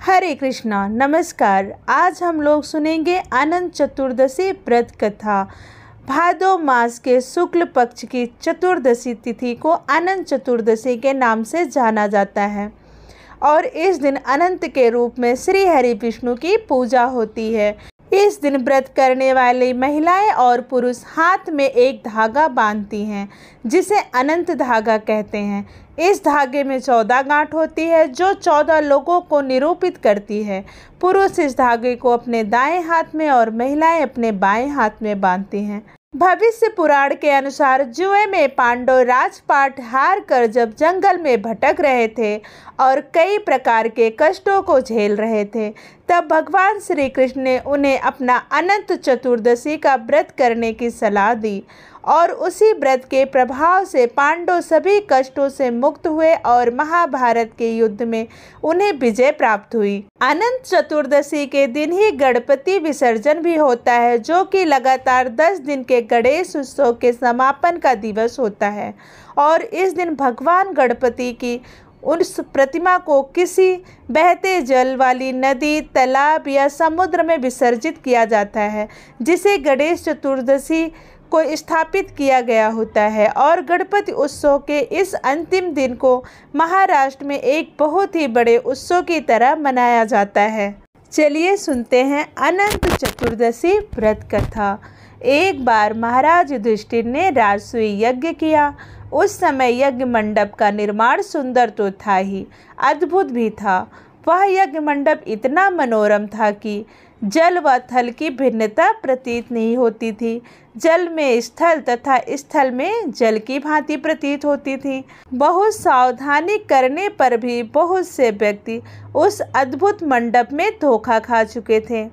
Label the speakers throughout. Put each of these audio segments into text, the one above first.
Speaker 1: हरे कृष्णा। नमस्कार। आज हम लोग सुनेंगे अनंत चतुर्दशी व्रत कथा। भादो मास के शुक्ल पक्ष की चतुर्दशी तिथि को अनंत चतुर्दशी के नाम से जाना जाता है और इस दिन अनंत के रूप में श्री हरि विष्णु की पूजा होती है। इस दिन व्रत करने वाली महिलाएं और पुरुष हाथ में एक धागा बांधती हैं जिसे अनंत धागा कहते हैं। इस धागे में 14 गांठ होती है जो 14 लोगों को निरूपित करती है। पुरुष इस धागे को अपने दाएं हाथ में और महिलाएं अपने बाएं हाथ में बांधती हैं। भविष्य पुराण के अनुसार जुए में पांडव राजपाट हार कर जब जंगल में भटक रहे थे और कई प्रकार के कष्टों को झेल रहे थे, तब भगवान श्री कृष्ण ने उन्हें अपना अनंत चतुर्दशी का व्रत करने की सलाह दी और उसी व्रत के प्रभाव से पांडव सभी कष्टों से मुक्त हुए और महाभारत के युद्ध में उन्हें विजय प्राप्त हुई। अनंत चतुर्दशी के दिन ही गणपति विसर्जन भी होता है, जो कि लगातार 10 दिन के गणेश उत्सव के समापन का दिवस होता है और इस दिन भगवान गणपति की उस प्रतिमा को किसी बहते जल वाली नदी, तालाब या समुद्र में विसर्जित किया जाता है, जिसे गणेश चतुर्दशी को स्थापित किया गया होता है। और गणपति उत्सव के इस अंतिम दिन को महाराष्ट्र में एक बहुत ही बड़े उत्सव की तरह मनाया जाता है। चलिए सुनते हैं अनंत चतुर्दशी व्रत कथा। एक बार महाराज युधिष्ठिर ने राजसूय यज्ञ किया। उस समय यज्ञ मंडप का निर्माण सुंदर तो था ही, अद्भुत भी था। वह यज्ञ मंडप इतना मनोरम था कि जल व थल की भिन्नता प्रतीत नहीं होती थी। जल में स्थल तथा स्थल में जल की भांति प्रतीत होती थी। बहुत सावधानी करने पर भी बहुत से व्यक्ति उस अद्भुत मंडप में धोखा खा चुके थे।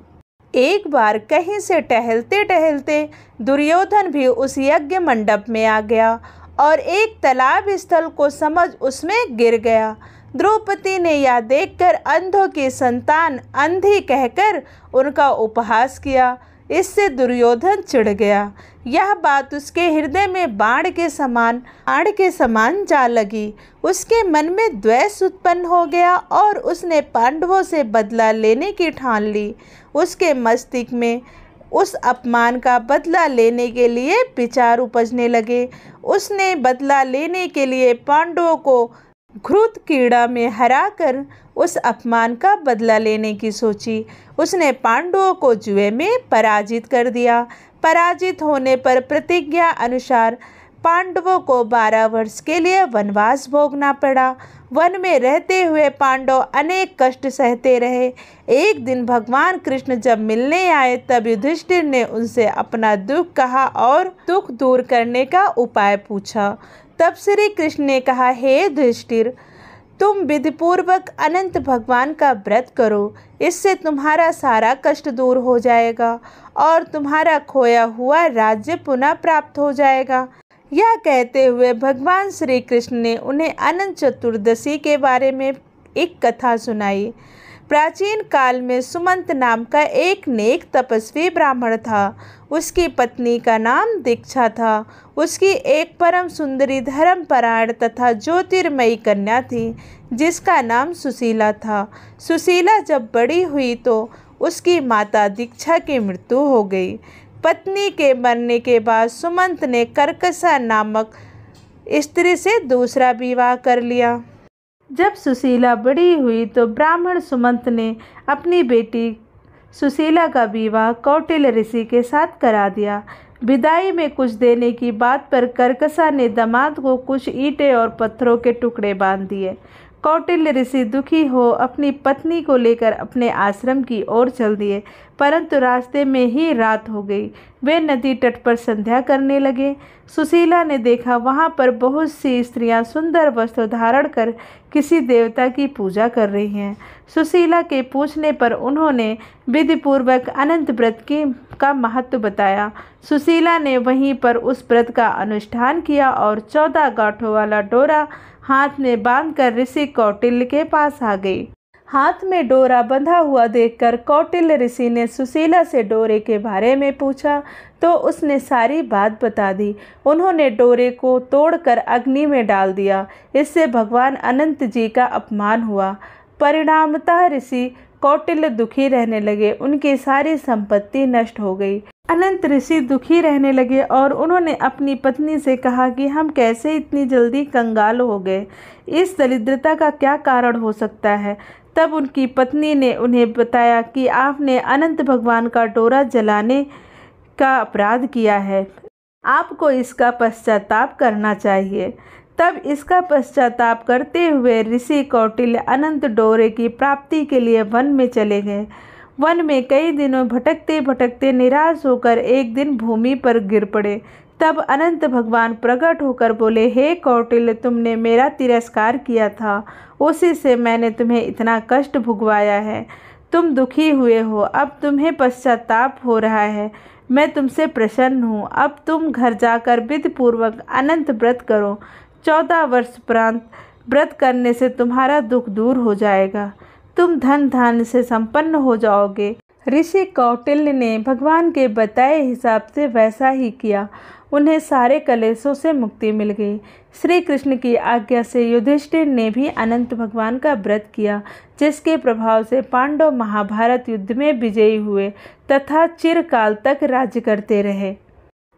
Speaker 1: एक बार कहीं से टहलते टहलते दुर्योधन भी उस यज्ञ मंडप में आ गया और एक तालाब स्थल को समझ उसमें गिर गया। द्रौपदी ने यह देखकर अंधों की संतान अंधी कहकर उनका उपहास किया। इससे दुर्योधन चिढ़ गया। यह बात उसके हृदय में बाण के समान जा लगी। उसके मन में द्वेष उत्पन्न हो गया और उसने पांडवों से बदला लेने की ठान ली। उसके मस्तिष्क में उस अपमान का बदला लेने के लिए विचार उपजने लगे। उसने बदला लेने के लिए पांडवों को घृत कीड़ा में हराकर उस अपमान का बदला लेने की सोची। उसने पांडवों को जुए में पराजित कर दिया। पराजित होने पर प्रतिज्ञा अनुसार पांडवों को 12 वर्ष के लिए वनवास भोगना पड़ा। वन में रहते हुए पांडव अनेक कष्ट सहते रहे। एक दिन भगवान कृष्ण जब मिलने आए तब युधिष्ठिर ने उनसे अपना दुख कहा और दुख दूर करने का उपाय पूछा। तब श्री कृष्ण ने कहा, हे युधिष्ठिर, तुम विधिपूर्वक अनंत भगवान का व्रत करो। इससे तुम्हारा सारा कष्ट दूर हो जाएगा और तुम्हारा खोया हुआ राज्य पुनः प्राप्त हो जाएगा। यह कहते हुए भगवान श्री कृष्ण ने उन्हें अनंत चतुर्दशी के बारे में एक कथा सुनाई। प्राचीन काल में सुमंत नाम का एक नेक तपस्वी ब्राह्मण था। उसकी पत्नी का नाम दीक्षा था। उसकी एक परम सुंदरी, धर्मपरायण तथा ज्योतिर्मयी कन्या थी जिसका नाम सुशीला था। सुशीला जब बड़ी हुई तो उसकी माता दीक्षा की मृत्यु हो गई। पत्नी के मरने के बाद सुमंत ने कर्कशा नामक स्त्री से दूसरा विवाह कर लिया। जब सुशीला बड़ी हुई तो ब्राह्मण सुमंत ने अपनी बेटी सुशीला का विवाह कौटिल्य ऋषि के साथ करा दिया। विदाई में कुछ देने की बात पर कर्कशा ने दामाद को कुछ ईंटें और पत्थरों के टुकड़े बांध दिए। कौटिल्य ऋषि दुखी हो अपनी पत्नी को लेकर अपने आश्रम की ओर चल दिए, परंतु रास्ते में ही रात हो गई। वे नदी तट पर संध्या करने लगे। सुशीला ने देखा वहां पर बहुत सी स्त्रियां सुंदर वस्त्र धारण कर किसी देवता की पूजा कर रही हैं। सुशीला के पूछने पर उन्होंने विधिपूर्वक अनंत व्रत का महत्व बताया। सुशीला ने वहीं पर उस व्रत का अनुष्ठान किया और 14 गांठों वाला डोरा हाथ में बांधकर ऋषि कौटिल्य के पास आ गई। हाथ में डोरा बंधा हुआ देखकर कौटिल्य ऋषि ने सुशीला से डोरे के बारे में पूछा तो उसने सारी बात बता दी। उन्होंने डोरे को तोड़कर अग्नि में डाल दिया। इससे भगवान अनंत जी का अपमान हुआ। परिणामतः ऋषि कौटिल्य दुखी रहने लगे। उनकी सारी संपत्ति नष्ट हो गई। अनंत ऋषि दुखी रहने लगे और उन्होंने अपनी पत्नी से कहा कि हम कैसे इतनी जल्दी कंगाल हो गए, इस दरिद्रता का क्या कारण हो सकता है। तब उनकी पत्नी ने उन्हें बताया कि आपने अनंत भगवान का डोरा जलाने का अपराध किया है, आपको इसका पश्चाताप करना चाहिए। तब इसका पश्चाताप करते हुए ऋषि कौटिल्य अनंत डोरे की प्राप्ति के लिए वन में चले गए। वन में कई दिनों भटकते भटकते निराश होकर एक दिन भूमि पर गिर पड़े। तब अनंत भगवान प्रकट होकर बोले, हे कौटिल्य, तुमने मेरा तिरस्कार किया था, उसी से मैंने तुम्हें इतना कष्ट भुगवाया है। तुम दुखी हुए हो, अब तुम्हें पश्चाताप हो रहा है। मैं तुमसे प्रसन्न हूँ। अब तुम घर जाकर विधिपूर्वक अनंत व्रत करो। 14 वर्ष उपरांत व्रत करने से तुम्हारा दुख दूर हो जाएगा, तुम धन धान्य से संपन्न हो जाओगे। ऋषि कौटिल्य ने भगवान के बताए हिसाब से वैसा ही किया। उन्हें सारे कलेशों से मुक्ति मिल गई। श्री कृष्ण की आज्ञा से युधिष्ठिर ने भी अनंत भगवान का व्रत किया, जिसके प्रभाव से पांडव महाभारत युद्ध में विजयी हुए तथा चिरकाल तक राज्य करते रहे।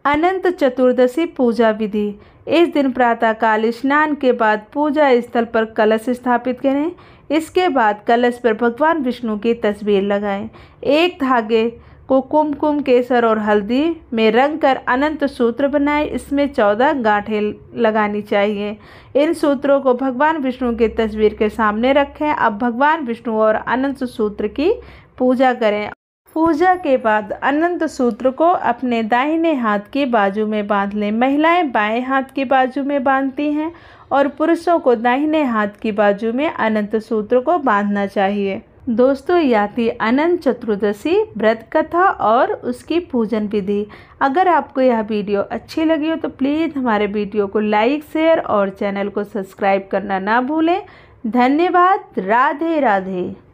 Speaker 1: अनंत चतुर्दशी पूजा विधि। इस दिन प्रातःकाल स्नान के बाद पूजा स्थल पर कलश स्थापित करें। इसके बाद कलश पर भगवान विष्णु की तस्वीर लगाएं। एक धागे को कुमकुम, केसर और हल्दी में रंग कर अनंत सूत्र बनाएं। इसमें 14 गांठें लगानी चाहिए। इन सूत्रों को भगवान विष्णु की तस्वीर के सामने रखें। अब भगवान विष्णु और अनंत सूत्र की पूजा करें। पूजा के बाद अनंत सूत्र को अपने दाहिने हाथ की बाजू में बांध लें। महिलाएं बाएं हाथ की बाजू में बांधती हैं और पुरुषों को दाहिने हाथ की बाजू में अनंत सूत्र को बांधना चाहिए। दोस्तों, यह थी अनंत चतुर्दशी व्रत कथा और उसकी पूजन विधि। अगर आपको यह वीडियो अच्छी लगी हो तो प्लीज़ हमारे वीडियो को लाइक, शेयर और चैनल को सब्सक्राइब करना ना भूलें। धन्यवाद। राधे राधे।